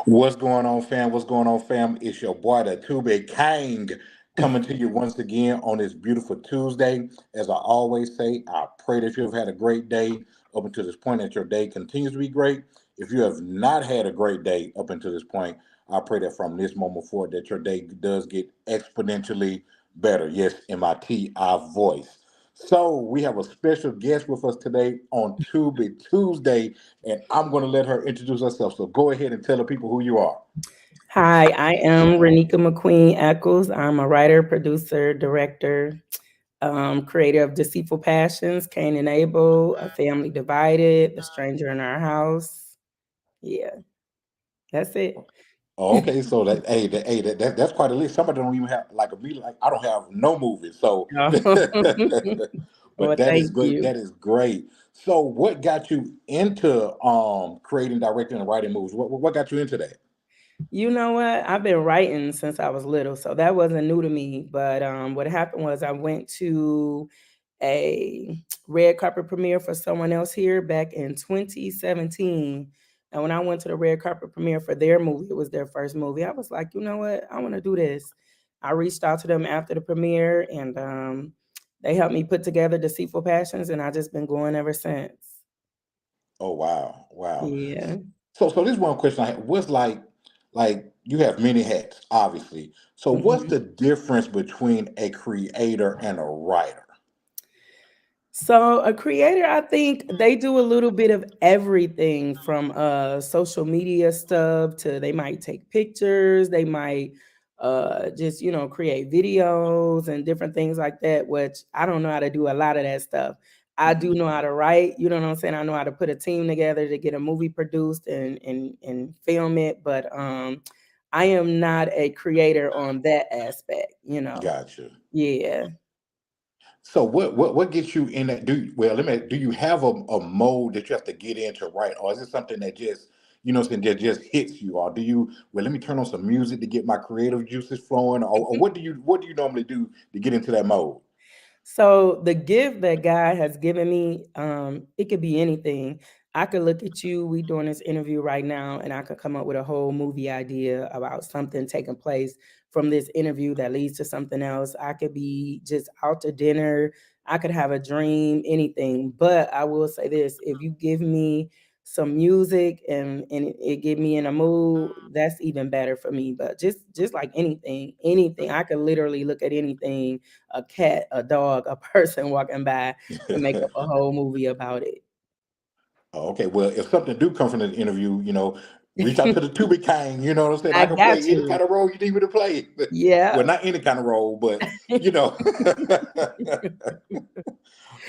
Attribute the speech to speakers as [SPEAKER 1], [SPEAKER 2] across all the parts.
[SPEAKER 1] What's going on, fam? What's going on, fam? It's your boy, the Tubi King, coming to you once again on this beautiful Tuesday. As I always say, I pray that you have had a great day up until this point, that your day continues to be great. If you have not had a great day up until this point, I pray that from this moment forward, that your day does get exponentially better. Yes, MITI voice. So we have a special guest with us today on Tubi Tuesday, and I'm going to let her introduce herself. So go ahead and tell the people who you are.
[SPEAKER 2] Hi, I am Renika McQueen Eccles. I'm a writer, producer, director, creator of Deceitful Passions, Cain and Abel, A Family Divided, The Stranger in Our House. Yeah, that's it.
[SPEAKER 1] Okay, so that's quite a list. Somebody don't even have like a me. Like I don't have no movies, so but
[SPEAKER 2] Well,
[SPEAKER 1] that is
[SPEAKER 2] thank
[SPEAKER 1] great.
[SPEAKER 2] you.
[SPEAKER 1] That is great. So, what got you into creating, directing, and writing movies? What got you into that?
[SPEAKER 2] You know what? I've been writing since I was little, so that wasn't new to me. But what happened was I went to a red carpet premiere for someone else here back in 2017. And when I went to the red carpet premiere for their movie, it was their first movie. I was like, you know what? I want to do this. I reached out to them after the premiere, and they helped me put together Deceitful Passions, and I just been going ever since.
[SPEAKER 1] Oh wow, wow.
[SPEAKER 2] Yeah.
[SPEAKER 1] So this one question I had was like you have many hats, obviously. So what's
[SPEAKER 2] Mhm.
[SPEAKER 1] the difference between a creator and a writer?
[SPEAKER 2] So a creator, I think they do a little bit of everything from social media stuff to they might take pictures, they might just, create videos and different things like that, which I don't know how to do a lot of that stuff. I do know how to write, you know what I'm saying? I know how to put a team together to get a movie produced and film it, but I am not a creator on that aspect.
[SPEAKER 1] Gotcha.
[SPEAKER 2] Yeah.
[SPEAKER 1] So what gets you in that? Do you have a mode that you have to get in to write, or is it something that just saying that just hits you, or do you let me turn on some music to get my creative juices flowing, or what do you normally do to get into that mode?
[SPEAKER 2] So the gift that God has given me, it could be anything. I could look at you, we doing this interview right now, and I could come up with a whole movie idea about something taking place from this interview that leads to something else. I could be just out to dinner. I could have a dream, anything. But I will say this, if you give me some music and it get me in a mood, that's even better for me. But just like anything, I could literally look at anything, a cat, a dog, a person walking by, and make up a whole movie about it.
[SPEAKER 1] Oh, okay, well, if something do come from the interview, reach out to the Tubi King. You know what I'm saying? I
[SPEAKER 2] I
[SPEAKER 1] can play
[SPEAKER 2] got
[SPEAKER 1] any
[SPEAKER 2] you.
[SPEAKER 1] kind of role you need me to play. Well,
[SPEAKER 2] Yeah.
[SPEAKER 1] not any kind of role, but you know.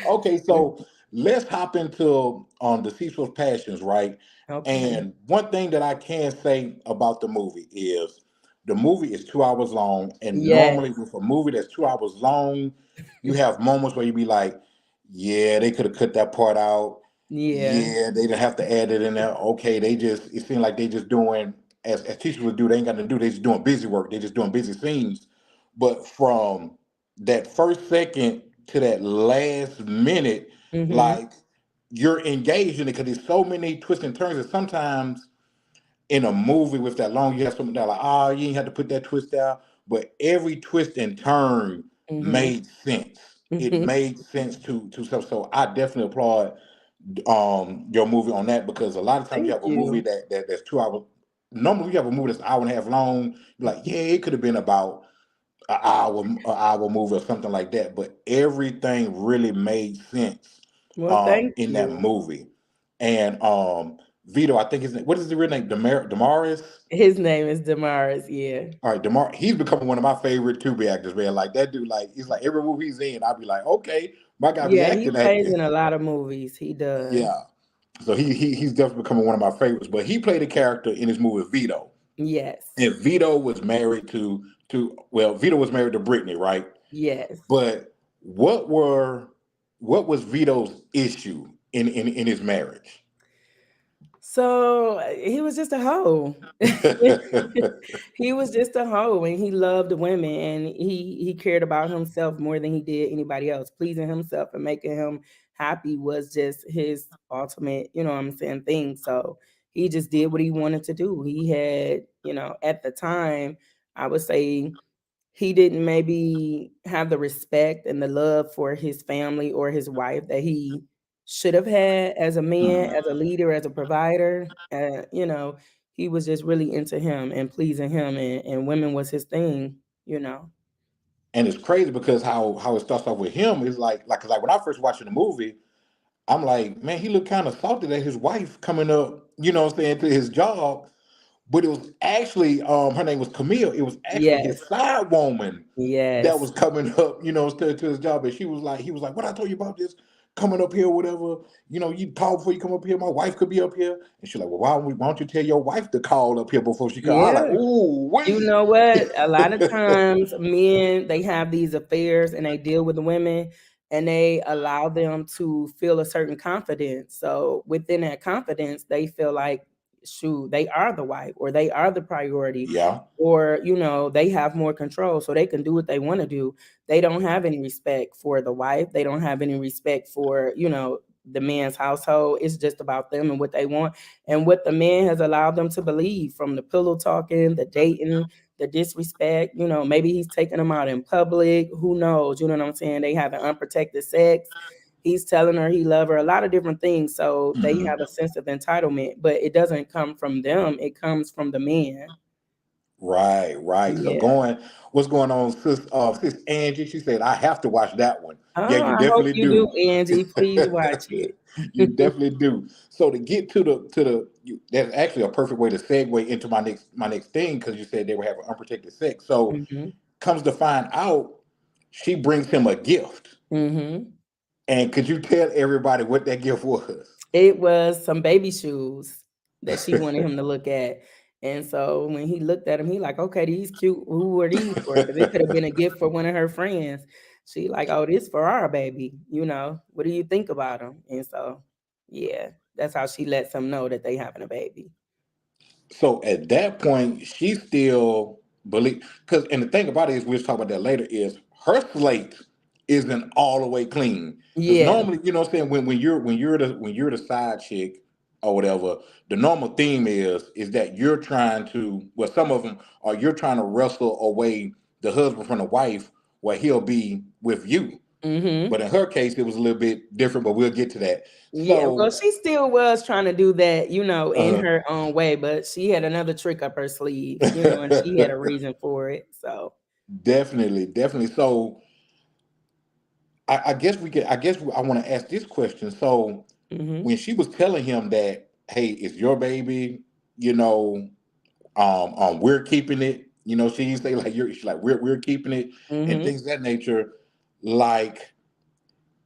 [SPEAKER 1] Okay, so let's hop into the Deceitful Passions, right?
[SPEAKER 2] Okay.
[SPEAKER 1] And one thing that I can say about the movie is the movie is 2 hours long, and
[SPEAKER 2] Yes.
[SPEAKER 1] normally with a movie that's 2 hours long, you have moments where you be like, "Yeah, they could have cut that part out.
[SPEAKER 2] Yeah.
[SPEAKER 1] Yeah, they didn't have to add it in there. Okay, it seemed like they just doing as teachers would do. They ain't got to do. They just doing busy work. They just doing busy scenes. But from that first second to that last minute,
[SPEAKER 2] Mhm.
[SPEAKER 1] like you're engaged in it because there's so many twists and turns that sometimes in a movie with that long, you have something that like, you ain't had to put that twist out. But every twist and turn
[SPEAKER 2] Mhm.
[SPEAKER 1] made sense. It
[SPEAKER 2] Mhm.
[SPEAKER 1] made sense to stuff. So I definitely applaud your movie on that because a lot of times you
[SPEAKER 2] Thank
[SPEAKER 1] have a movie
[SPEAKER 2] you.
[SPEAKER 1] that's 2 hours. Normally you have a movie that's an hour and a half long. You're like, yeah, it could have been about an hour movie or something like that. But everything really made sense
[SPEAKER 2] Well, thank
[SPEAKER 1] in that
[SPEAKER 2] you.
[SPEAKER 1] movie. And Vito, I think what is the real name? Damaris?
[SPEAKER 2] His name is Damaris. Yeah.
[SPEAKER 1] All right, Demar, he's becoming one of my favorite Tubi actors, man. Like that dude, like he's like every movie he's in, I'll be like, okay, My guy be
[SPEAKER 2] Yeah, he
[SPEAKER 1] acting,
[SPEAKER 2] plays
[SPEAKER 1] acting.
[SPEAKER 2] in a lot of movies. He does.
[SPEAKER 1] Yeah. So he's definitely becoming one of my favorites. But he played a character in his movie Vito.
[SPEAKER 2] Yes.
[SPEAKER 1] And Vito was married to well, Vito was married to Brittany, right?
[SPEAKER 2] Yes.
[SPEAKER 1] But what were what was Vito's issue in his marriage?
[SPEAKER 2] So he was just a hoe. He was just a hoe, and he loved the women, and he cared about himself more than he did anybody else. Pleasing himself and making him happy was just his ultimate, you know what I'm saying, thing. So he just did what he wanted to do. He had, at the time, I would say he didn't maybe have the respect and the love for his family or his wife that he should have had as a man,
[SPEAKER 1] Mhm.
[SPEAKER 2] as a leader, as a provider. He was just really into him and pleasing him, and women was his thing.
[SPEAKER 1] And it's crazy because how it starts off with him is like 'cause like when I first watched the movie, I'm like, man, he looked kind of salty that his wife coming up, what I'm saying, to his job. But it was actually her name was Camille. It was actually his
[SPEAKER 2] Yes,
[SPEAKER 1] side woman that was
[SPEAKER 2] yes.
[SPEAKER 1] coming up, to his job. And he was like, what I told you about this coming up here, whatever. You call before you come up here. My wife could be up here. And she's like, well, why don't you tell your wife to call up here before she call? I
[SPEAKER 2] Yeah.
[SPEAKER 1] like, ooh,
[SPEAKER 2] You
[SPEAKER 1] wait.
[SPEAKER 2] know what? A lot of times men, they have these affairs and they deal with the women and they allow them to feel a certain confidence. So within that confidence, they feel like, shoot, they are the wife or they are the priority,
[SPEAKER 1] Yeah.
[SPEAKER 2] or they have more control so they can do what they want to do. They don't have any respect for the wife. They don't have any respect for, the man's household. It's just about them and what they want and what the man has allowed them to believe, from the pillow talking, the dating, the disrespect. Maybe he's taking them out in public. Who knows? You know what I'm saying? They have an unprotected sex. He's telling her he love her, a lot of different things. So they
[SPEAKER 1] Mhm.
[SPEAKER 2] have a sense of entitlement, but it doesn't come from them. It comes from the man.
[SPEAKER 1] Right, right. So
[SPEAKER 2] Yeah.
[SPEAKER 1] what's going on, sis Angie? She said, I have to watch that one. Yeah,
[SPEAKER 2] Oh,
[SPEAKER 1] you
[SPEAKER 2] I hope
[SPEAKER 1] definitely
[SPEAKER 2] you do,
[SPEAKER 1] do.
[SPEAKER 2] Angie. Please watch it.
[SPEAKER 1] You definitely do. So to get that's actually a perfect way to segue into my next thing because you said they were having unprotected sex. So
[SPEAKER 2] Hmm.
[SPEAKER 1] comes to find out, she brings him a gift.
[SPEAKER 2] Hmm.
[SPEAKER 1] And could you tell everybody what that gift was?
[SPEAKER 2] It was some baby shoes that she wanted him to look at. And so when he looked at them, he like, okay, these cute. Who are these for? Because it could have been a gift for one of her friends. She like, oh, this for our baby. What do you think about them? And so, yeah, that's how she lets them know that they having a baby.
[SPEAKER 1] So at that point, she still believe because and the thing about it is we'll talk about that later is her slate isn't all the way clean. Because
[SPEAKER 2] Yeah.
[SPEAKER 1] normally, you know what I'm saying, when you're the side chick or whatever, the normal theme is that you're trying to well, some of them are you're trying to wrestle away the husband from the wife where he'll be with you.
[SPEAKER 2] Hmm.
[SPEAKER 1] But in her case, it was a little bit different, but we'll get to that.
[SPEAKER 2] Yeah. Well,
[SPEAKER 1] So
[SPEAKER 2] she still was trying to do that, in
[SPEAKER 1] uh,
[SPEAKER 2] her own way, but she had another trick up her sleeve, and she had a reason for it. So.
[SPEAKER 1] definitely, definitely. So I guess we could. I guess I want to ask this question. So,
[SPEAKER 2] Hmm.
[SPEAKER 1] when she was telling him that, "Hey, it's your baby," you know, we're keeping it. She didn't say like you're. She's like we're keeping it and
[SPEAKER 2] Hmm.
[SPEAKER 1] things of that nature. Like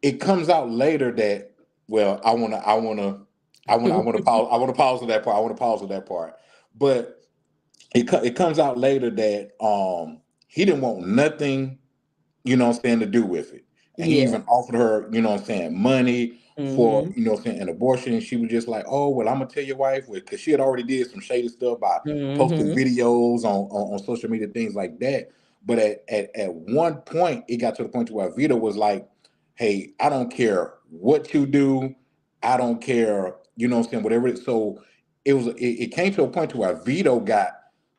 [SPEAKER 1] it comes out later that well, I want to pause. I want to pause on that part. I want to pause on that part. But it comes out later that he didn't want nothing to do with it. And he
[SPEAKER 2] Yeah.
[SPEAKER 1] even offered her, money for,
[SPEAKER 2] Mhm.
[SPEAKER 1] an abortion. And she was just like, oh, well, I'm gonna tell your wife, because she had already did some shady stuff by posting
[SPEAKER 2] Mhm.
[SPEAKER 1] videos on social media, things like that. But at one point, it got to the point to where Vito was like, hey, I don't care what you do. I don't care, whatever it is. So it came to a point to where Vito got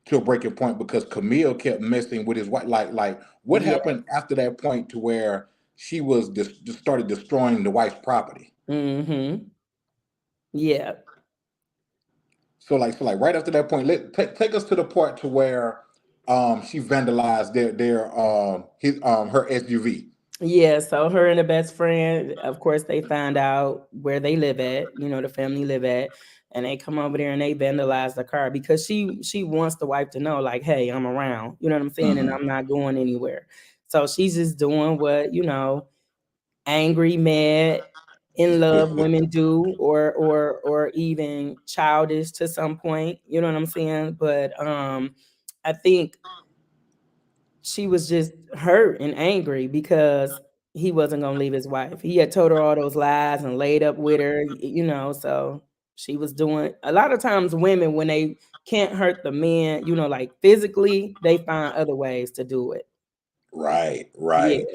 [SPEAKER 1] to a breaking point because Camille kept messing with his wife. Like what
[SPEAKER 2] Yeah.
[SPEAKER 1] happened after that point to where she was just started destroying the wife's property?
[SPEAKER 2] Mhm. Yeah.
[SPEAKER 1] So like right after that point, take us to the part to where she vandalized her SUV.
[SPEAKER 2] Yeah, so her and the best friend, of course, they find out where they live at, the family live at, and they come over there and they vandalize the car because she wants the wife to know, like, hey, I'm around, you know what I'm saying, and
[SPEAKER 1] Hmm.
[SPEAKER 2] I'm not going anywhere. So she's just doing what, angry, mad, in love women do, or even childish to some point. You know what I'm saying? But I think she was just hurt and angry because he wasn't gonna leave his wife. He had told her all those lies and laid up with her, so she was doing a lot of times women when they can't hurt the man, like physically, they find other ways to do it.
[SPEAKER 1] Right,
[SPEAKER 2] Yeah,
[SPEAKER 1] right.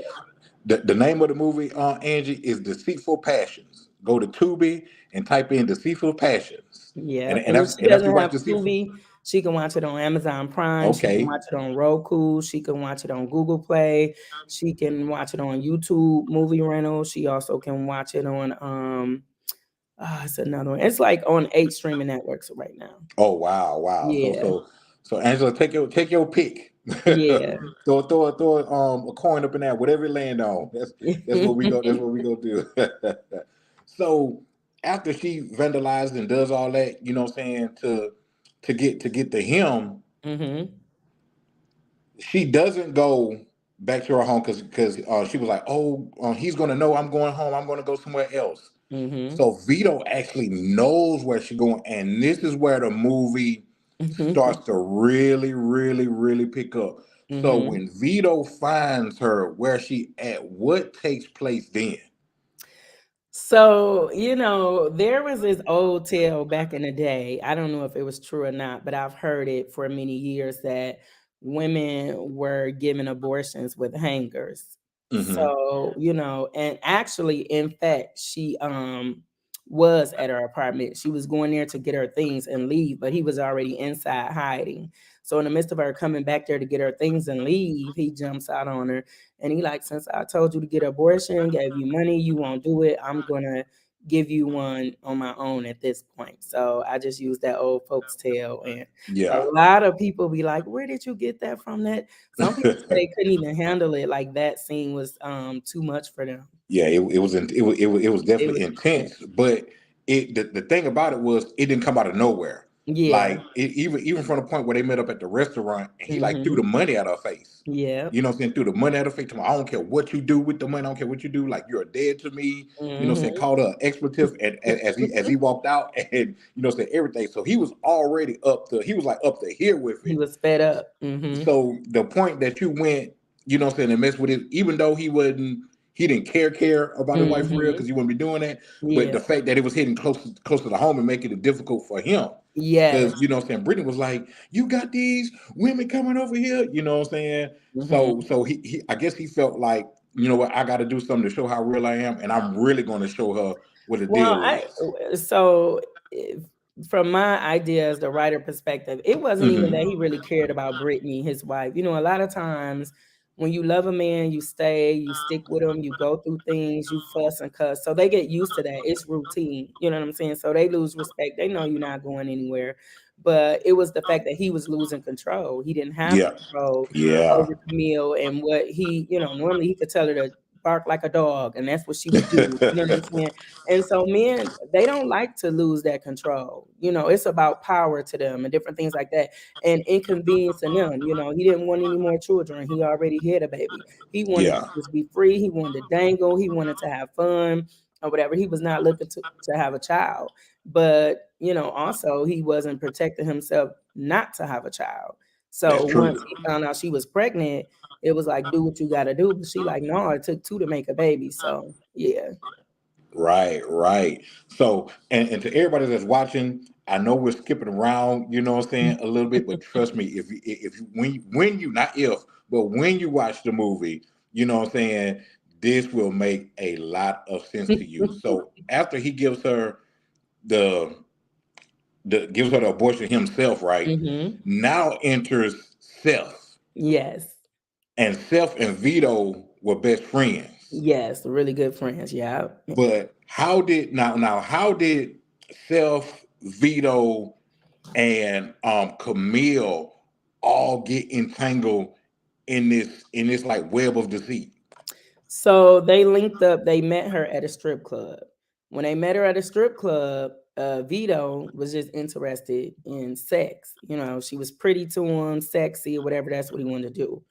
[SPEAKER 1] The name of the movie, Angie, is Deceitful Passions. Go to Tubi and type in Deceitful Passions,
[SPEAKER 2] yeah.
[SPEAKER 1] and
[SPEAKER 2] And if she
[SPEAKER 1] after you
[SPEAKER 2] doesn't
[SPEAKER 1] watch
[SPEAKER 2] have
[SPEAKER 1] Deceitful,
[SPEAKER 2] Tubi, she can watch it on Amazon Prime. She can
[SPEAKER 1] okay,
[SPEAKER 2] watch it on Roku. She can watch it on Google Play. She can watch it on YouTube Movie Rental. She also can watch it on it's another one. It's like on 8 streaming networks right now.
[SPEAKER 1] oh wow, wow.
[SPEAKER 2] Yeah.
[SPEAKER 1] So Angela, take your pick.
[SPEAKER 2] Yeah.
[SPEAKER 1] throw a coin up in there, whatever it land on. That's what we go. That's what we go do. So after she vandalized and does all that, you know what I'm saying, to get to him,
[SPEAKER 2] Mhm.
[SPEAKER 1] she doesn't go back to her home because she was like, oh, he's gonna know I'm going home. I'm gonna go somewhere else.
[SPEAKER 2] Mhm.
[SPEAKER 1] So Vito actually knows where she's going, and this is where the movie starts to really, really, really pick up. So
[SPEAKER 2] Mhm.
[SPEAKER 1] when Vito finds her where she at, what takes place then?
[SPEAKER 2] So, there was this old tale back in the day. I don't know if it was true or not, but I've heard it for many years that women were given abortions with hangers.
[SPEAKER 1] Mm-hmm.
[SPEAKER 2] So, and actually, in fact, she was at her apartment. She was going there to get her things and leave, but he was already inside hiding. So in the midst of her coming back there to get her things and leave, he jumps out on her. And he like, since I told you to get an abortion, gave you money, you won't do it. I'm gonna give you one on my own at this point. So I just use that old folks tale. And a
[SPEAKER 1] Yeah.
[SPEAKER 2] lot of people be like, where did you get that from? That some people say they couldn't even handle it. Like that scene was too much for them.
[SPEAKER 1] Yeah, it was
[SPEAKER 2] It
[SPEAKER 1] definitely
[SPEAKER 2] was intense.
[SPEAKER 1] intense, but the thing about it was it didn't come out of nowhere.
[SPEAKER 2] Yeah.
[SPEAKER 1] Like even from the point where they met up at the restaurant and he like threw
[SPEAKER 2] Hmm.
[SPEAKER 1] the money at her face.
[SPEAKER 2] Yeah.
[SPEAKER 1] You know what I'm saying? Threw the money at her face. Told her, I don't care what you do with the money. I don't care what you do. Like you're dead to me. You know what I'm saying?
[SPEAKER 2] Hmm.
[SPEAKER 1] Called her an expletive and as he walked out and you know what I'm saying everything. So he was already he was like up to here with
[SPEAKER 2] He
[SPEAKER 1] it.
[SPEAKER 2] was fed up. Hmm.
[SPEAKER 1] So the point that you went, you know what I'm saying, and mess with it, even though he didn't care about his wife for real
[SPEAKER 2] Hmm.
[SPEAKER 1] because he wouldn't be doing that. But
[SPEAKER 2] Yeah.
[SPEAKER 1] the fact that it was hitting close to the home and making it difficult for him.
[SPEAKER 2] Yes.
[SPEAKER 1] Because you know what I'm saying, Brittany was like, you got these women coming over here, you know what I'm saying? So
[SPEAKER 2] Hmm.
[SPEAKER 1] so he I guess he felt like, you know what, I gotta do something to show how real I am, and I'm really gonna show her what the
[SPEAKER 2] Well,
[SPEAKER 1] deal is.
[SPEAKER 2] so if, from my idea as the writer perspective, it wasn't even that
[SPEAKER 1] Hmm.
[SPEAKER 2] he really cared about Brittany, his wife. A lot of times when you love a man, you stay, you stick with him, you go through things, you fuss and cuss. So they get used to that. It's routine. You know what I'm saying? So they lose respect. They know you're not going anywhere. But it was the fact that he was losing control. He didn't have
[SPEAKER 1] Yeah.
[SPEAKER 2] control
[SPEAKER 1] Yeah.
[SPEAKER 2] over Camille and what he, normally he could tell her to bark like a dog, and that's what she would do. You know what I'm saying? And so men, they don't like to lose that control. It's about power to them and different things like that and inconveniencing them. He didn't want any more children. He already had a baby. He wanted to
[SPEAKER 1] Yeah.
[SPEAKER 2] just be free. He wanted to dangle. He wanted to have fun or whatever. He was not looking to have a child. But, also he wasn't protecting himself not to have a child. So
[SPEAKER 1] That's
[SPEAKER 2] once
[SPEAKER 1] true.
[SPEAKER 2] he found out she was pregnant, it was like, do what you got to do. But she like, no, it took two to make a baby. So, yeah.
[SPEAKER 1] Right, right. So, and to everybody that's watching, I know we're skipping around, you know what I'm saying, a little bit, but trust me, when you not if, but when you watch the movie, you know what I'm saying, this will make a lot of sense to you. So after he the gives her the abortion himself, right?
[SPEAKER 2] Hmm.
[SPEAKER 1] Now enters Seth,
[SPEAKER 2] Yes.
[SPEAKER 1] and Seth and Vito were best friends.
[SPEAKER 2] Yes. Really good friends. Yeah.
[SPEAKER 1] But how did Self, Vito, and Camille all get entangled in this like web of deceit?
[SPEAKER 2] So they linked up. They met her at a strip club. When they met her at a strip club, Vito was just interested in sex. She was pretty to him, sexy, or whatever. That's what he wanted to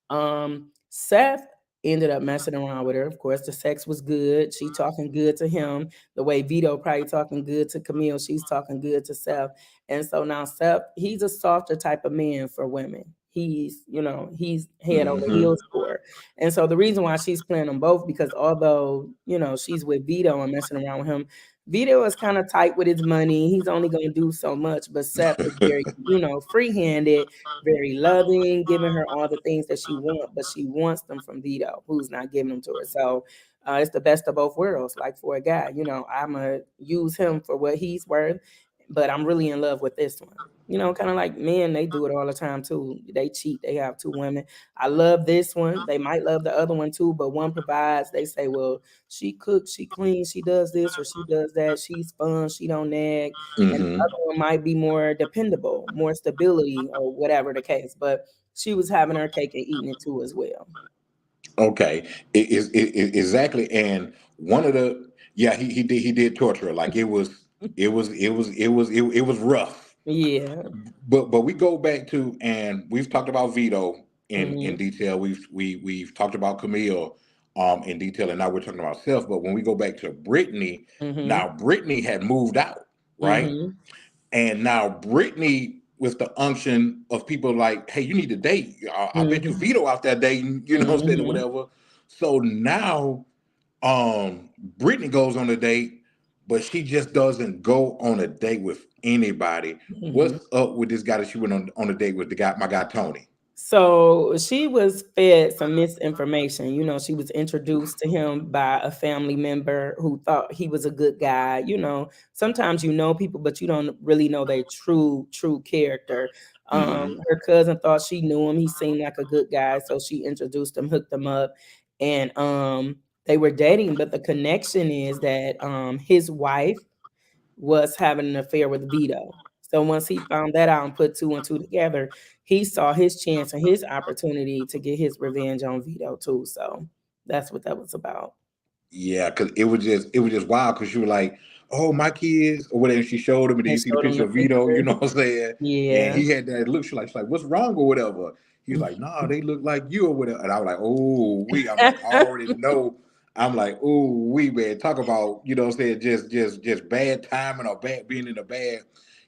[SPEAKER 2] do. Seth ended up messing around with her. Of course, the sex was good. She talking good to him. The way Vito probably talking good to Camille, she's talking good to Seth. And so now Seth, he's a softer type of man for women. He's, he's head over
[SPEAKER 1] Mm-hmm.
[SPEAKER 2] heels for her. And so the reason why she's playing them both, because although, she's with Vito and messing around with him, Vito is kind of tight with his money. He's only going to do so much, but Seth is very, free-handed, very loving, giving her all the things that she wants, but she wants them from Vito, who's not giving them to her. So it's the best of both worlds. Like for a guy, I'm going to use him for what he's worth, but I'm really in love with this one. Kind of like men, they do it all the time too. They cheat. They have two women. I love this one. They might love the other one too, but one provides. They say, well, she cooks, she cleans, she does this or she does that. She's fun, she don't nag. And the
[SPEAKER 1] Mm-hmm.
[SPEAKER 2] other one might be more dependable, more stability or whatever the case. But she was having her cake and eating it too as well.
[SPEAKER 1] Okay, exactly. And one of the yeah, he did torture her. Like it was rough.
[SPEAKER 2] Yeah.
[SPEAKER 1] But we go back to, and we've talked about Vito in
[SPEAKER 2] Mhm.
[SPEAKER 1] detail. We've talked about Camille in detail, and now we're talking about Self. But when we go back to Brittany,
[SPEAKER 2] Mhm.
[SPEAKER 1] now Brittany had moved out, right?
[SPEAKER 2] Mhm.
[SPEAKER 1] And now Brittany, with the unction of people like, hey, you need to date. I bet you
[SPEAKER 2] Mhm.
[SPEAKER 1] Vito out there dating, what I'm saying, or
[SPEAKER 2] Mhm.
[SPEAKER 1] whatever. So now Brittany goes on a date, but she just doesn't go on a date with anybody.
[SPEAKER 2] Mhm.
[SPEAKER 1] What's up with this guy that she went on a date with, my guy Tony?
[SPEAKER 2] So she was fed some misinformation. She was introduced to him by a family member who thought he was a good guy. Sometimes people, but you don't really know their true character.
[SPEAKER 1] Hmm.
[SPEAKER 2] Her cousin thought she knew him. He seemed like a good guy, so she introduced him, hooked him up, and they were dating. But the connection is that his wife was having an affair with Vito. So once he found that out and put two and two together, he saw his chance and his opportunity to get his revenge on Vito too. So that's what that was about.
[SPEAKER 1] Yeah, because it was just wild, because she was like, "Oh, my kids," or whatever. She showed him, and then
[SPEAKER 2] And
[SPEAKER 1] you see the
[SPEAKER 2] showed him
[SPEAKER 1] picture
[SPEAKER 2] the
[SPEAKER 1] of Vito. You
[SPEAKER 2] picture.
[SPEAKER 1] know what I'm saying? And
[SPEAKER 2] Yeah.
[SPEAKER 1] he had that look. She's like, "What's wrong or whatever?" He's like, "Nah, they look like you or whatever." And I was like, "Oh, we." I'm like, I already know. I'm like, "Oh, we man, talk about, what I'm saying, just bad timing, or bad being in a bad,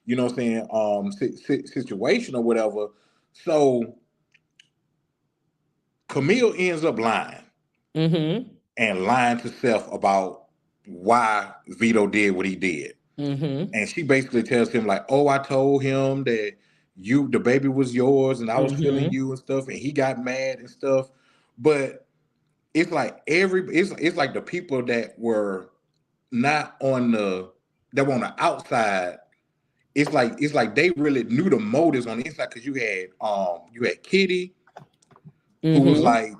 [SPEAKER 1] what I'm saying, situation or whatever." So Camille ends up lying,
[SPEAKER 2] Mhm.
[SPEAKER 1] and lying to Seth about why Vito did what he did.
[SPEAKER 2] Mhm.
[SPEAKER 1] And she basically tells him like, "Oh, I told him that the baby was yours, and I was feeling
[SPEAKER 2] Mhm.
[SPEAKER 1] you and stuff, and he got mad and stuff." But it's like it's like the people that were not on the outside. It's like they really knew the motives on the inside, because you had Kitty, who was
[SPEAKER 2] Mhm.
[SPEAKER 1] like,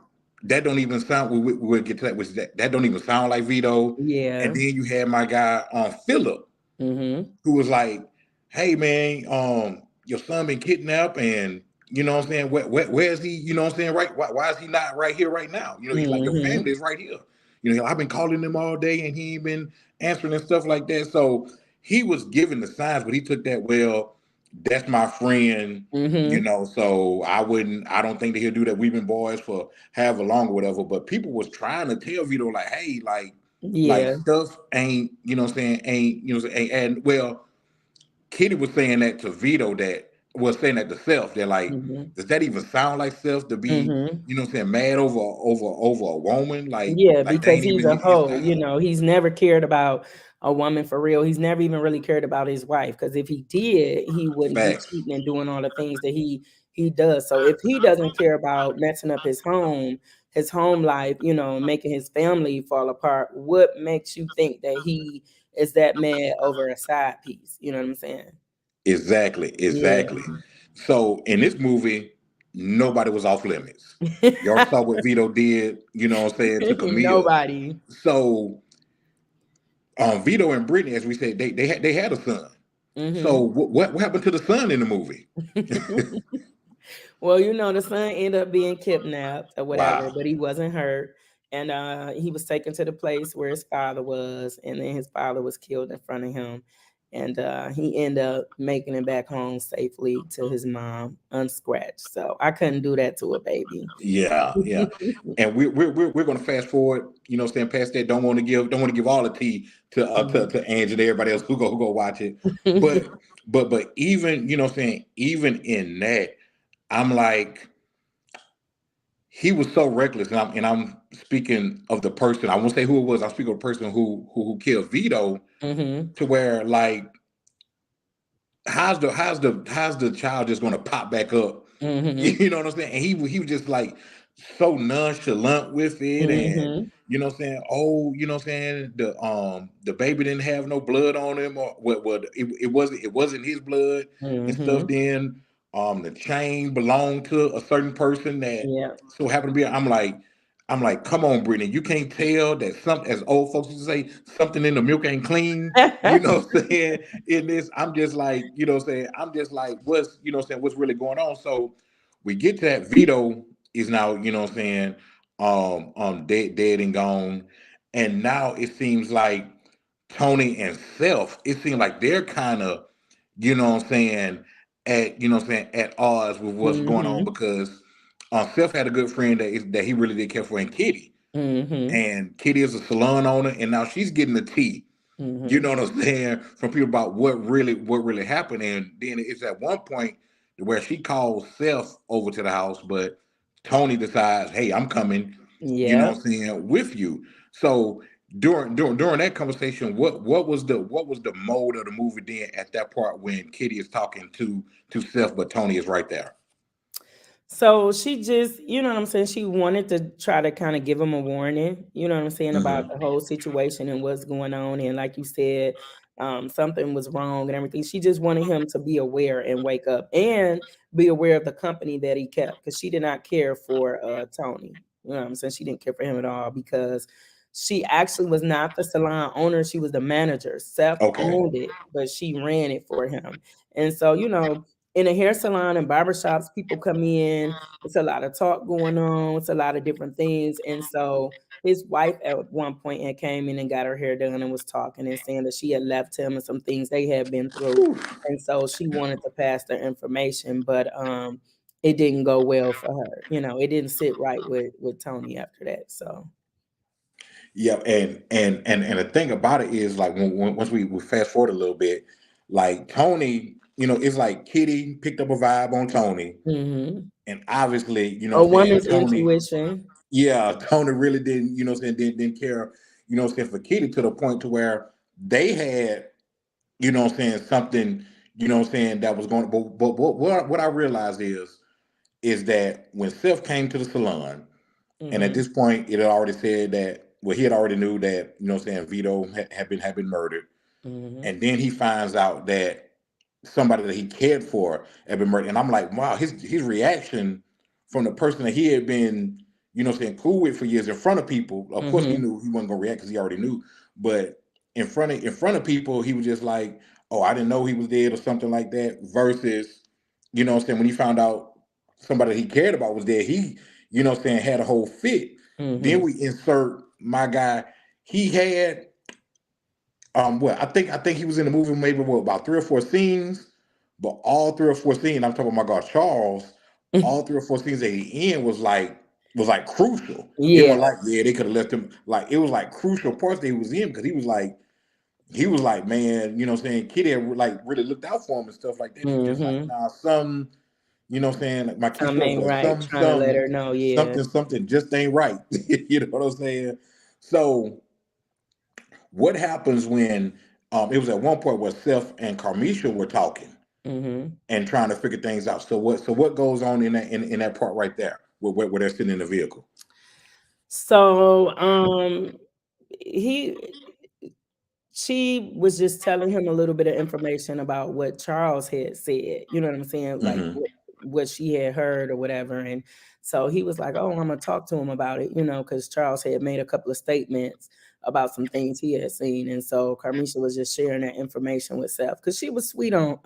[SPEAKER 1] that don't even sound. We'll get to that. Which that don't even sound like Vito. And
[SPEAKER 2] Yeah.
[SPEAKER 1] then you had my guy Philip,
[SPEAKER 2] Mhm.
[SPEAKER 1] who was like, "Hey man, your son been kidnapped, and you know what I'm saying. Where is he? You know what I'm saying. Right? Why is he not right here right now? He's like, your family
[SPEAKER 2] Mhm.
[SPEAKER 1] is right here. I've been calling him all day, and he ain't been answering and stuff like that. So he was giving the signs, but he took that, well, that's my friend.
[SPEAKER 2] Mhm.
[SPEAKER 1] So I don't think that he'll do that. We've been boys for however long or whatever. But people was trying to tell Vito like, hey, like
[SPEAKER 2] Yeah.
[SPEAKER 1] stuff ain't, what I'm saying, ain't, and well, Kitty was saying that to Vito, that was saying that to Self. They're like,
[SPEAKER 2] Mhm.
[SPEAKER 1] does that even sound like Self to be,
[SPEAKER 2] Mhm.
[SPEAKER 1] what I'm saying, mad over a woman?
[SPEAKER 2] Yeah,
[SPEAKER 1] Like they
[SPEAKER 2] because
[SPEAKER 1] ain't
[SPEAKER 2] he's
[SPEAKER 1] even
[SPEAKER 2] a
[SPEAKER 1] his
[SPEAKER 2] hoe,
[SPEAKER 1] time.
[SPEAKER 2] he's never cared about a woman for real. He's never even really cared about his wife, because if he did, he wouldn't be
[SPEAKER 1] Facts.
[SPEAKER 2] cheating and doing all the things that he does. So if he doesn't care about messing up his home life, making his family fall apart, what makes you think that he is that mad over a side piece? You know what I'm saying?
[SPEAKER 1] Exactly,
[SPEAKER 2] Yeah.
[SPEAKER 1] exactly. So in this movie, nobody was off limits. You already saw what Vito did, what I'm saying, to Camille.
[SPEAKER 2] Nobody.
[SPEAKER 1] So Vito and Brittany, as we said, they had a son. So
[SPEAKER 2] Mhm.
[SPEAKER 1] what happened to the son in the movie?
[SPEAKER 2] Well, the son ended up being kidnapped or whatever,
[SPEAKER 1] Wow.
[SPEAKER 2] but he wasn't hurt. And he was taken to the place where his father was, and then his father was killed in front of him. and he ended up making it back home safely to his mom unscratched. So I couldn't do that to a baby.
[SPEAKER 1] Yeah, yeah. And we're gonna fast forward, saying past that. Don't want to give all the tea to Angie and everybody else who go watch it. But but even saying even in that, I'm like, he was so reckless, and I'm speaking of the person. I won't say who it was. I'm speaking of the person who killed Vito,
[SPEAKER 2] Mm-hmm.
[SPEAKER 1] to where, like, how's the child just gonna pop back up?
[SPEAKER 2] Mm-hmm.
[SPEAKER 1] You know what I'm saying? And he was just like so nonchalant with it, and
[SPEAKER 2] Mm-hmm.
[SPEAKER 1] oh, the baby didn't have no blood on him, or what it wasn't his blood and stuff.
[SPEAKER 2] Mm-hmm.
[SPEAKER 1] Then the chain belonged to a certain person that
[SPEAKER 2] Yeah.
[SPEAKER 1] so happened to be. I'm like, come on, Brittany, you can't tell that something, as old folks used to say, something in the milk ain't clean. You know what I'm saying? In this, I'm just like, I'm just like, what's really going on? So we get to that. Vito is now, dead and gone. And now it seems like Tony and Self, it seems like they're kind of, at odds with what's going on,
[SPEAKER 2] Mm-hmm.
[SPEAKER 1] because Self had a good friend that he really did care for, in Kitty.
[SPEAKER 2] Mm-hmm.
[SPEAKER 1] And Kitty is a salon owner, and now she's getting the tea, you
[SPEAKER 2] Mm-hmm.
[SPEAKER 1] know what I'm saying, from people about what really happened. And then it's at one point where she calls Seth over to the house, but Tony decides, hey, I'm coming,
[SPEAKER 2] Yep.
[SPEAKER 1] what I'm saying, with you. So during that conversation, what was the mode of the movie then at that part when Kitty is talking to Seth, but Tony is right there?
[SPEAKER 2] So she just, you know what I'm saying? She wanted to try to kind of give him a warning, you know what I'm saying, about
[SPEAKER 1] Hmm.
[SPEAKER 2] the whole situation and what's going on. And like you said, something was wrong and everything. She just wanted him to be aware and wake up and be aware of the company that he kept, because she did not care for Tony. You know what I'm saying? She didn't care for him at all, because she actually was not the salon owner. She was the manager. Seth
[SPEAKER 1] Okay.
[SPEAKER 2] owned it, but she ran it for him. And so, in a hair salon and barbershops, people come in. It's a lot of talk going on. It's a lot of different things. And so his wife at one point had came in and got her hair done and was talking and saying that she had left him and some things they had been through. And so she wanted to pass the information, but it didn't go well for her. It didn't sit right with Tony after that. So
[SPEAKER 1] Yeah, and the thing about it is, like, once we fast forward a little bit, like Tony, it's like Kitty picked up a vibe on Tony,
[SPEAKER 2] mhm.
[SPEAKER 1] and obviously,
[SPEAKER 2] A
[SPEAKER 1] saying
[SPEAKER 2] woman's
[SPEAKER 1] Tony,
[SPEAKER 2] intuition.
[SPEAKER 1] yeah, Tony really didn't, saying didn't care, saying for Kitty, to the point to where they had, saying something, saying that was going. But what I realized is that when Seth came to the salon, and at
[SPEAKER 2] Mhm.
[SPEAKER 1] this point, it had already said that, well, he had already knew that, saying Vito had been murdered.
[SPEAKER 2] Mhm.
[SPEAKER 1] And then he finds out that somebody that he cared for had been murdered. And I'm like, wow, his reaction from the person that he had been, saying cool with for years in front of people. Of course, we
[SPEAKER 2] Mhm.
[SPEAKER 1] knew he wasn't gonna react because he already knew. But in front of people, he was just like, oh, I didn't know he was dead, or something like that. Versus, when he found out somebody that he cared about was dead, he, had a whole fit. Then
[SPEAKER 2] Mhm.
[SPEAKER 1] we insert my guy. He had well, I think he was in the movie maybe, what, about 3 or 4 scenes, but all 3 or 4 scenes, I'm talking about my God Charles, all 3 or 4 scenes at the end was like crucial. It
[SPEAKER 2] Yeah.
[SPEAKER 1] wasn't like, yeah, they could have left him, like, it was like crucial parts that he was in, because he was like, man, saying, Kitty had, like, really looked out for him and stuff like that. He was just like,
[SPEAKER 2] Mhm.
[SPEAKER 1] nah, saying, like my key
[SPEAKER 2] Something
[SPEAKER 1] phrase
[SPEAKER 2] ain't
[SPEAKER 1] was
[SPEAKER 2] right.
[SPEAKER 1] some
[SPEAKER 2] Trying to let her know. Yeah.
[SPEAKER 1] something just ain't right. You know what I'm saying? So what happens when it was at one point where Seth and Carmisha were talking
[SPEAKER 2] Mhm.
[SPEAKER 1] and trying to figure things out. So what goes on in that part right there, where they're sitting in the vehicle?
[SPEAKER 2] So, he she was just telling him a little bit of information about what Charles had said. You know what I'm saying? Like
[SPEAKER 1] Hmm.
[SPEAKER 2] what she had heard or whatever. And so he was like, "Oh, I'm gonna talk to him about it," because Charles had made a couple of statements about some things he had seen. And so Carmisha was just sharing that information with Seth, because she was sweet on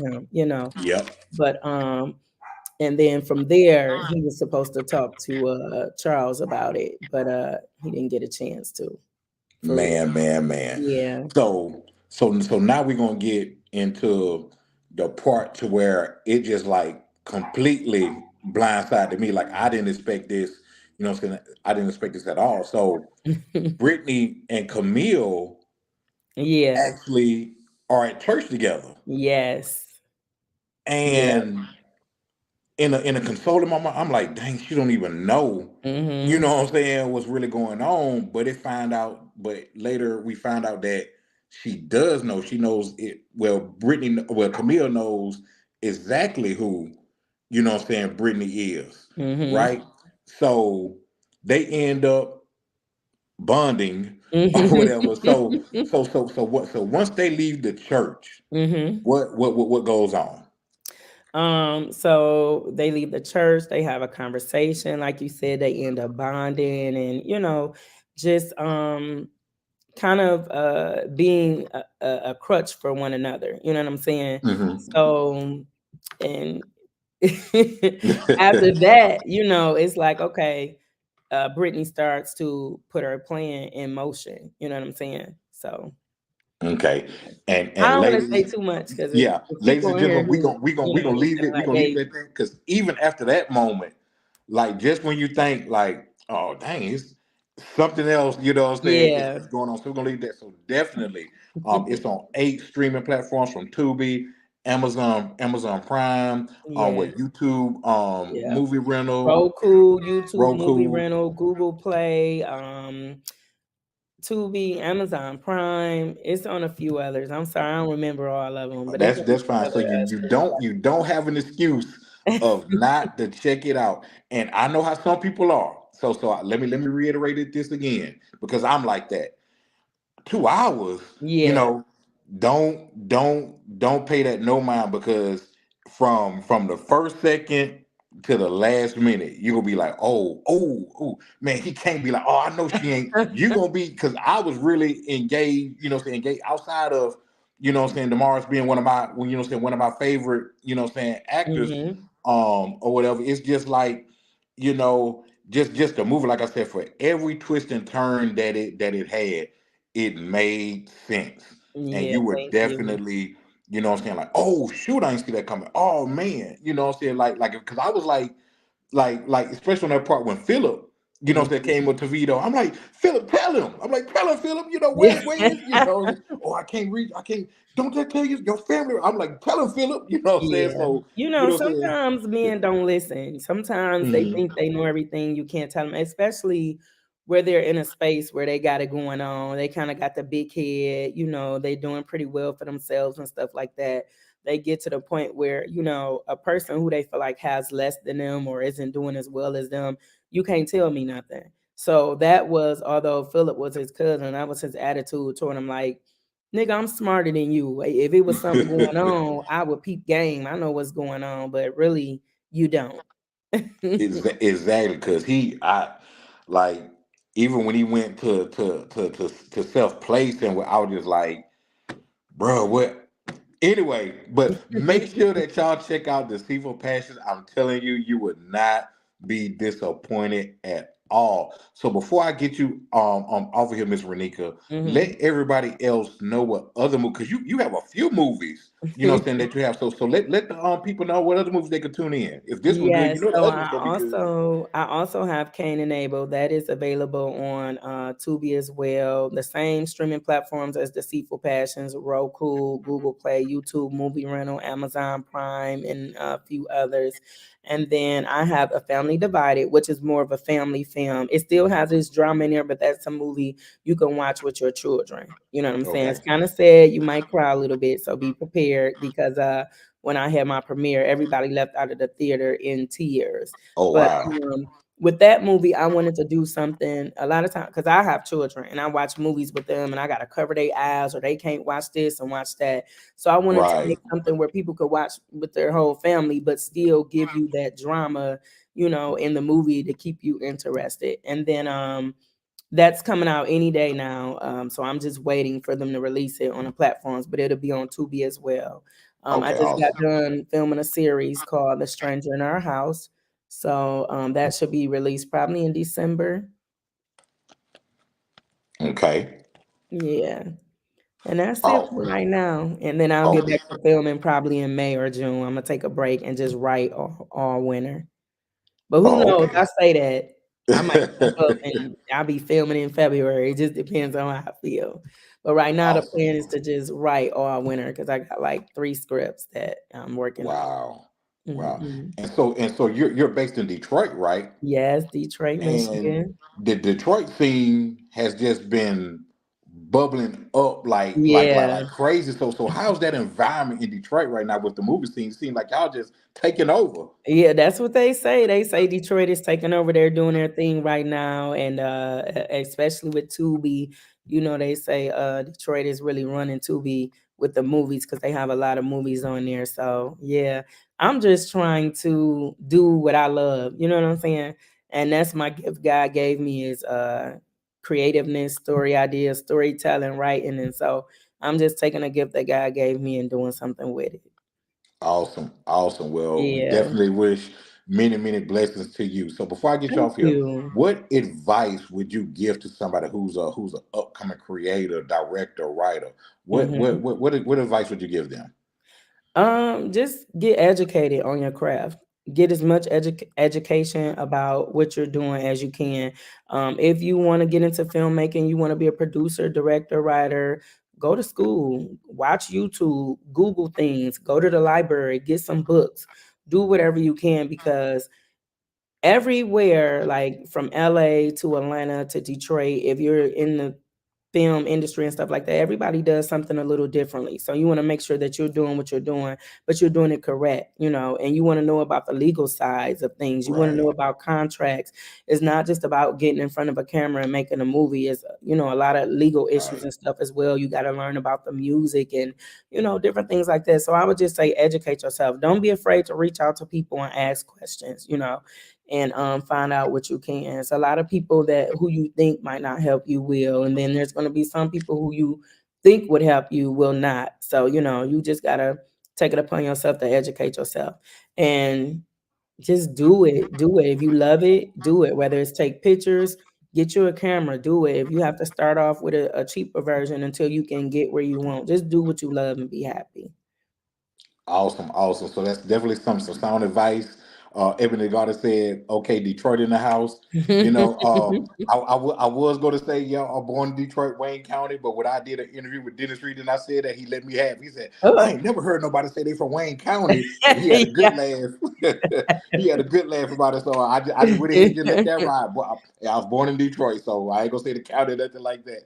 [SPEAKER 2] him.
[SPEAKER 1] Yep.
[SPEAKER 2] But and then from there he was supposed to talk to Charles about it, but he didn't get a chance to, for real.
[SPEAKER 1] Man, man, man.
[SPEAKER 2] Yeah.
[SPEAKER 1] So So now we're gonna get into the part to where it just like completely blindsided me. Like I didn't expect this, you know what I'm saying? I didn't expect this at all. So Brittany and Camille
[SPEAKER 2] Yeah.
[SPEAKER 1] actually are at church together.
[SPEAKER 2] Yes. Yeah.
[SPEAKER 1] And in a consoling moment, I'm like, dang, she don't even know, you
[SPEAKER 2] Mhm.
[SPEAKER 1] know what I'm saying, what's really going on. But later we found out that she does know. She knows it. Well, Camille knows exactly who, you know what I'm saying, Brittany is,
[SPEAKER 2] Mhm.
[SPEAKER 1] right? So they end up bonding or whatever. So once they leave the church,
[SPEAKER 2] Mhm.
[SPEAKER 1] what goes on?
[SPEAKER 2] So they leave the church, they have a conversation, like you said, they end up bonding and just kind of being a crutch for one another. You know what I'm saying?
[SPEAKER 1] Hmm.
[SPEAKER 2] So and after that, it's like, okay, Brittany starts to put her plan in motion. You know what I'm saying? So
[SPEAKER 1] Okay,
[SPEAKER 2] I
[SPEAKER 1] and
[SPEAKER 2] don't want to say
[SPEAKER 1] ladies,
[SPEAKER 2] too much because
[SPEAKER 1] yeah,
[SPEAKER 2] there's
[SPEAKER 1] ladies
[SPEAKER 2] people
[SPEAKER 1] and
[SPEAKER 2] in here
[SPEAKER 1] gentlemen,
[SPEAKER 2] who,
[SPEAKER 1] we gonna leave
[SPEAKER 2] listen
[SPEAKER 1] it. We
[SPEAKER 2] like
[SPEAKER 1] gonna leave
[SPEAKER 2] they,
[SPEAKER 1] that thing because even after that moment, like just when you think like, oh dang, it's something else, you know what I'm saying,
[SPEAKER 2] yeah.
[SPEAKER 1] is going on. So we're gonna leave that. So definitely, it's on 8 streaming platforms from Tubi, Amazon Prime,
[SPEAKER 2] Yeah.
[SPEAKER 1] with YouTube,
[SPEAKER 2] Yeah.
[SPEAKER 1] movie rental,
[SPEAKER 2] Roku, YouTube Movie
[SPEAKER 1] Roku.
[SPEAKER 2] Rental, Google Play, Tubi, Amazon Prime. It's on a few others. I'm sorry, I don't remember all of them, but it's on a
[SPEAKER 1] That's
[SPEAKER 2] few
[SPEAKER 1] fine. So
[SPEAKER 2] other streaming
[SPEAKER 1] you don't have an excuse of
[SPEAKER 2] platforms.
[SPEAKER 1] not to check it out. And I know how some people are. Let me reiterate this again because I'm like that. 2 hours, you
[SPEAKER 2] Yeah.
[SPEAKER 1] know, don't pay that no mind because from the first second to the last minute, you're gonna be like, oh, man, he can't be like, oh, I know she ain't. You're gonna be because I was really engaged, engaged outside of, Damaris being one of my one of my favorite, actors,
[SPEAKER 2] Hmm.
[SPEAKER 1] or whatever. It's just like, just a movie, like I said, for every twist and turn that it had, it made sense. And
[SPEAKER 2] Yeah,
[SPEAKER 1] you were
[SPEAKER 2] thank you.
[SPEAKER 1] definitely, like, oh shoot, I didn't see that coming. Oh man, like because I was like especially on that part when Philip,
[SPEAKER 2] Mhm.
[SPEAKER 1] came with Tavito. I'm like, Philip, tell him. I'm like, tell him, Philip,
[SPEAKER 2] Yeah.
[SPEAKER 1] where is, oh, I can't read, I can't, don't that tell you your family? I'm like, tell him, Philip, what I'm saying?
[SPEAKER 2] Yeah.
[SPEAKER 1] So, what I'm saying?
[SPEAKER 2] Sometimes
[SPEAKER 1] Yeah.
[SPEAKER 2] men don't listen. Sometimes they
[SPEAKER 1] Mhm.
[SPEAKER 2] think they know everything. You can't tell them, especially where they're in a space where they got it going on. They kind of got the big head, they doing pretty well for themselves and stuff like that. They get to the point where, a person who they feel like has less than them or isn't doing as well as them, you can't tell me nothing. So that was, although Philip was his cousin, that was his attitude toward him, like, nigga, I'm smarter than you. If it was something going on, I would peep game. I know what's going on, but really, you don't.
[SPEAKER 1] Exactly, because I like, even when he went to self placing, I was just like, bro, what? Anyway, but make sure that y'all check out Deceitful Passions. I'm telling you, you would not be disappointed at all. So before I get you off of here, Miss Renika, let
[SPEAKER 2] Mhm.
[SPEAKER 1] everybody else know what other movies, because you have a few movies, saying that you have. So let the people know what other movies they could tune in. If this one good,
[SPEAKER 2] Yes,
[SPEAKER 1] the
[SPEAKER 2] so
[SPEAKER 1] other one's gonna be good.
[SPEAKER 2] I also have Cain and Abel that is available on Tubi as well. The same streaming platforms as Deceitful Passions, Roku, Google Play, YouTube Movie Rental, Amazon Prime, and a few others. And then I have A Family Divided, which is more of a family film. It still has its drama in there, but that's a movie you can watch with your children. You know what I'm saying? It's
[SPEAKER 1] Okay.
[SPEAKER 2] kind of sad. You might cry a little bit, so be prepared because when I had my premiere, everybody left out of the theater in tears.
[SPEAKER 1] Oh
[SPEAKER 2] But
[SPEAKER 1] wow.
[SPEAKER 2] with that movie, I wanted to do something a lot of times because I have children and I watch movies with them and I got to cover their eyes or they can't watch this and watch that. So I wanted to
[SPEAKER 1] Right.
[SPEAKER 2] make something where people could watch with their whole family, but still give you that drama, in the movie to keep you interested. And then that's coming out any day now. So I'm just waiting for them to release it on the platforms, but it'll be on Tubi as well. I
[SPEAKER 1] Okay.
[SPEAKER 2] just got
[SPEAKER 1] Awesome.
[SPEAKER 2] done filming a series called The Stranger in Our House. So that should be released probably in December.
[SPEAKER 1] Okay.
[SPEAKER 2] Yeah. And that's it
[SPEAKER 1] Oh,
[SPEAKER 2] for right now. And then I'll get
[SPEAKER 1] okay.
[SPEAKER 2] back to filming probably in May or June. I'm gonna take a break and just write all winter. But who
[SPEAKER 1] Oh,
[SPEAKER 2] knows?
[SPEAKER 1] okay.
[SPEAKER 2] I say that I might jump up and I'll be filming in February. It just depends on how I feel. But right now, the
[SPEAKER 1] Awesome.
[SPEAKER 2] plan is to just write all winter because I got like 3 scripts that I'm working on.
[SPEAKER 1] Wow. Wow.
[SPEAKER 2] Mhm.
[SPEAKER 1] And so you're based in Detroit, right?
[SPEAKER 2] Yes, Detroit,
[SPEAKER 1] And
[SPEAKER 2] Michigan.
[SPEAKER 1] the Detroit scene has just been bubbling up
[SPEAKER 2] Yeah.
[SPEAKER 1] like crazy. So how's that environment in Detroit right now with the movie scene? Seems like y'all just taking over.
[SPEAKER 2] Yeah, that's what they say. They say Detroit is taking over. They're doing their thing right now, and especially with Tubi, they say Detroit is really running Tubi with the movies because they have a lot of movies on there. So yeah, I'm just trying to do what I love. You know what I'm saying? And that's my gift God gave me is creativeness, story ideas, storytelling, writing, and so I'm just taking a gift that God gave me and doing something with it.
[SPEAKER 1] Awesome. Awesome. Well, we
[SPEAKER 2] Yeah,
[SPEAKER 1] definitely wish many, many blessings to you. So before I get you
[SPEAKER 2] thank
[SPEAKER 1] off here,
[SPEAKER 2] you.
[SPEAKER 1] what advice would you give to somebody who's an upcoming creator, director, writer?
[SPEAKER 2] Mhm.
[SPEAKER 1] What advice would you give them?
[SPEAKER 2] Just get educated on your craft. Get as much education about what you're doing as you can. If you want to get into filmmaking, you want to be a producer, director, writer, go to school, watch YouTube, Google things, go to the library, get some books, do whatever you can because everywhere, like from LA to Atlanta to Detroit, if you're in the film industry and stuff like that, everybody does something a little differently. So you want to make sure that you're doing what you're doing, but you're doing it correct, and you want to know about the legal sides of things. You want to
[SPEAKER 1] Right.
[SPEAKER 2] know about contracts. It's not just about getting in front of a camera and making a movie. It's, a lot of legal issues
[SPEAKER 1] Right.
[SPEAKER 2] and stuff as well. You got to learn about the music and, different things like that. So I would just say educate yourself. Don't be afraid to reach out to people and ask questions, and find out what you can. So a lot of people that who you think might not help you will, and then there's going to be some people who you think would help you will not. So you just gotta take it upon yourself to educate yourself and just do it. Do it if you love it. Do it. Whether it's take pictures, get you a camera. Do it. If you have to start off with a cheaper version until you can get where you want, just do what you love and be happy.
[SPEAKER 1] Awesome, awesome. So that's definitely some sound advice. Ebony Carter said, "Okay, Detroit in the house." You know, I was going to say, yeah, I'm born in Detroit, Wayne County, but when I did an interview with Dennis Reed and I said that, he let me have. He said, "I
[SPEAKER 2] Oh.
[SPEAKER 1] ain't never heard nobody say they from Wayne County," and he had a
[SPEAKER 2] Yeah.
[SPEAKER 1] good laugh. He had a good laugh about it. So I just went ahead and just let that ride. But I was born in Detroit, so I ain't gonna say the county or nothing like that.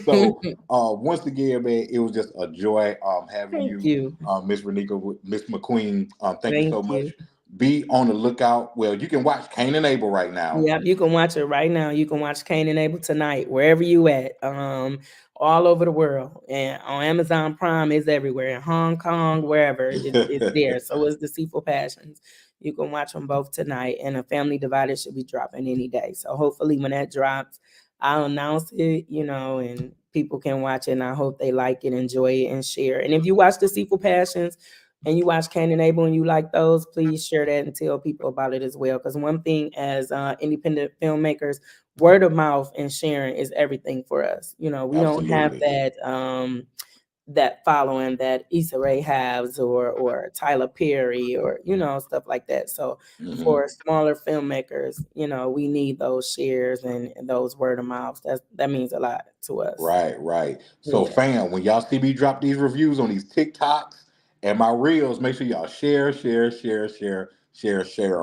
[SPEAKER 1] So once again, man, it was just a joy having
[SPEAKER 2] Thank
[SPEAKER 1] you,
[SPEAKER 2] you.
[SPEAKER 1] Miss Renika, Miss McQueen. Thank you
[SPEAKER 2] Thank
[SPEAKER 1] so much.
[SPEAKER 2] you.
[SPEAKER 1] Be on the lookout. Well, you can watch Cain and Abel right now.
[SPEAKER 2] Yep, you can watch it right now. You can watch Cain and Abel tonight, wherever you at, all over the world. And on Amazon Prime is everywhere. In Hong Kong, wherever it's there. So is Deceitful Passions. You can watch them both tonight. And A Family Divided should be dropping any day. So hopefully when that drops, I'll announce it, and people can watch it. And I hope they like it, enjoy it, and share. And if you watch Deceitful Passions, and you watch Cain and Abel and you like those, please share that and tell people about it as well. Because one thing as independent filmmakers, word of mouth and sharing is everything for us. We don't have
[SPEAKER 1] Absolutely.
[SPEAKER 2] that following that Issa Rae has or Tyler Perry or stuff like that. So
[SPEAKER 1] Hmm.
[SPEAKER 2] for smaller filmmakers, we need those shares and those word of mouths. That means a lot to us.
[SPEAKER 1] Right, right. So,
[SPEAKER 2] Yeah.
[SPEAKER 1] fam, when y'all see me drop these reviews on these TikToks and my reels, make sure y'all share,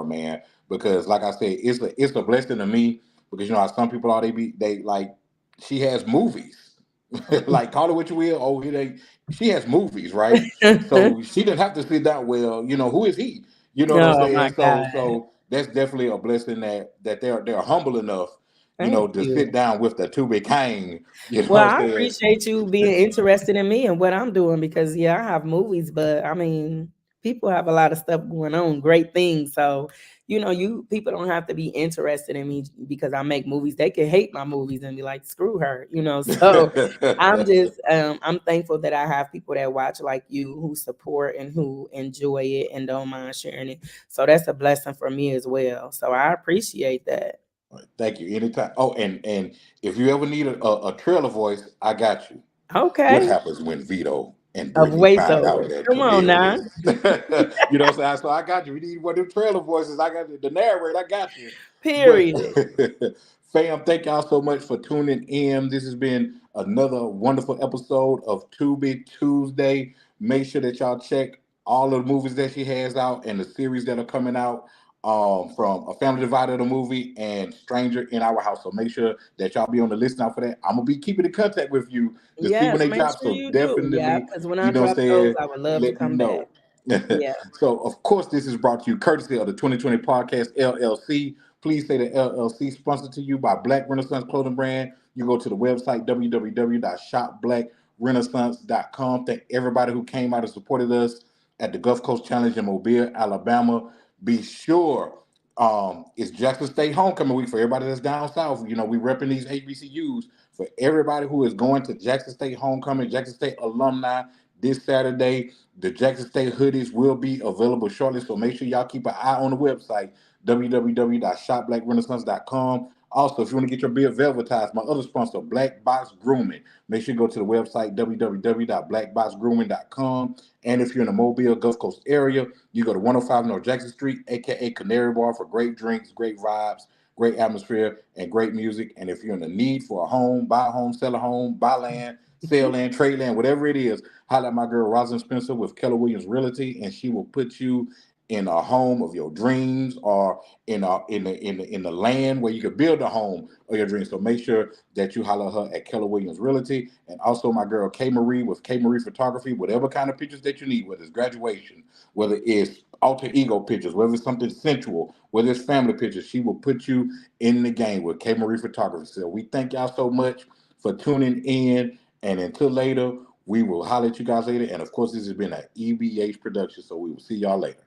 [SPEAKER 1] man. Because, like I said, it's a blessing to me. Because how some people are they like she has movies, like call it what you will. Oh, she has movies, right? So she didn't have to sit down. Well, who is he? You know what I'm
[SPEAKER 2] Oh my
[SPEAKER 1] saying?
[SPEAKER 2] God.
[SPEAKER 1] So that's definitely a blessing that they're humble enough,
[SPEAKER 2] Thank
[SPEAKER 1] to sit
[SPEAKER 2] you.
[SPEAKER 1] down with the Tubi King. You know what
[SPEAKER 2] Well,
[SPEAKER 1] I'm
[SPEAKER 2] I
[SPEAKER 1] saying?
[SPEAKER 2] appreciate you being interested in me and what I'm doing because yeah, I have movies, but I mean, people have a lot of stuff going on, great things. So, you people don't have to be interested in me because I make movies. They can hate my movies and be like, screw her. So I'm thankful that I have people that watch like you who support and who enjoy it and don't mind sharing it. So that's a blessing for me as well. So I appreciate that.
[SPEAKER 1] Thank you. Anytime. Oh, and if you ever need a trailer voice, I got you. What
[SPEAKER 2] Okay.
[SPEAKER 1] happens when Vito and
[SPEAKER 2] A
[SPEAKER 1] Brittany find out
[SPEAKER 2] voiceover.
[SPEAKER 1] that
[SPEAKER 2] Come on
[SPEAKER 1] Camille
[SPEAKER 2] now.
[SPEAKER 1] is, you know what I'm saying? So I got you. We need one of them trailer voices. I got the narrator. I got you. But
[SPEAKER 2] Period.
[SPEAKER 1] fam, thank y'all so much for tuning in. This has been another wonderful episode of Tubi Tuesday. Make sure that y'all check all of the movies that she has out and the series that are coming out. From A Family Divided, a movie, and Stranger in Our House. So make sure that y'all be on the list now for that. I'm gonna be keeping in contact with you to see when
[SPEAKER 2] Yes,
[SPEAKER 1] they
[SPEAKER 2] make
[SPEAKER 1] drop.
[SPEAKER 2] sure
[SPEAKER 1] So
[SPEAKER 2] you do. Yeah,
[SPEAKER 1] definitely,
[SPEAKER 2] because when I
[SPEAKER 1] you know what I'm
[SPEAKER 2] drop those,
[SPEAKER 1] saying,
[SPEAKER 2] I would love to
[SPEAKER 1] let me
[SPEAKER 2] come back.
[SPEAKER 1] know.
[SPEAKER 2] Yeah.
[SPEAKER 1] So of course this is brought to you courtesy of the 2020 Podcast LLC. Please say the LLC sponsored to you by Black Renaissance Clothing Brand. You go to the website www.shopblackrenaissance.com. Thank everybody who came out and supported us at the Gulf Coast Challenge in Mobile, Alabama. Be sure it's Jackson State homecoming week for everybody that's down south. You know, we repping these HBCUs. For everybody who is going to Jackson State homecoming, Jackson State alumni this Saturday, the Jackson State hoodies will be available shortly. So make sure y'all keep an eye on the website, www.shopblackrenaissance.com. Also, if you want to get your beard velvetized, my other sponsor, Black Box Grooming, make sure you go to the website, www.blackboxgrooming.com. And if you're in the Mobile Gulf Coast area, you go to 105 North Jackson Street, aka Canary Bar, for great drinks, great vibes, great atmosphere, and great music. And if you're in the need for a home, buy a home, sell a home, buy land, sell land, trade land, whatever it is, holla at my girl Rosalind Spencer with Keller Williams Realty, and she will put you in a home of your dreams, or in the land where you could build a home of your dreams. So make sure that you holler her at Keller Williams Realty, and also my girl K Marie with K Marie Photography. Whatever kind of pictures that you need, whether it's graduation, whether it's alter ego pictures, whether it's something sensual, whether it's family pictures, she will put you in the game with K Marie Photography. So we thank y'all so much for tuning in, and until later, we will holler at you guys later. And of course, this has been an EBH production, so we will see y'all later.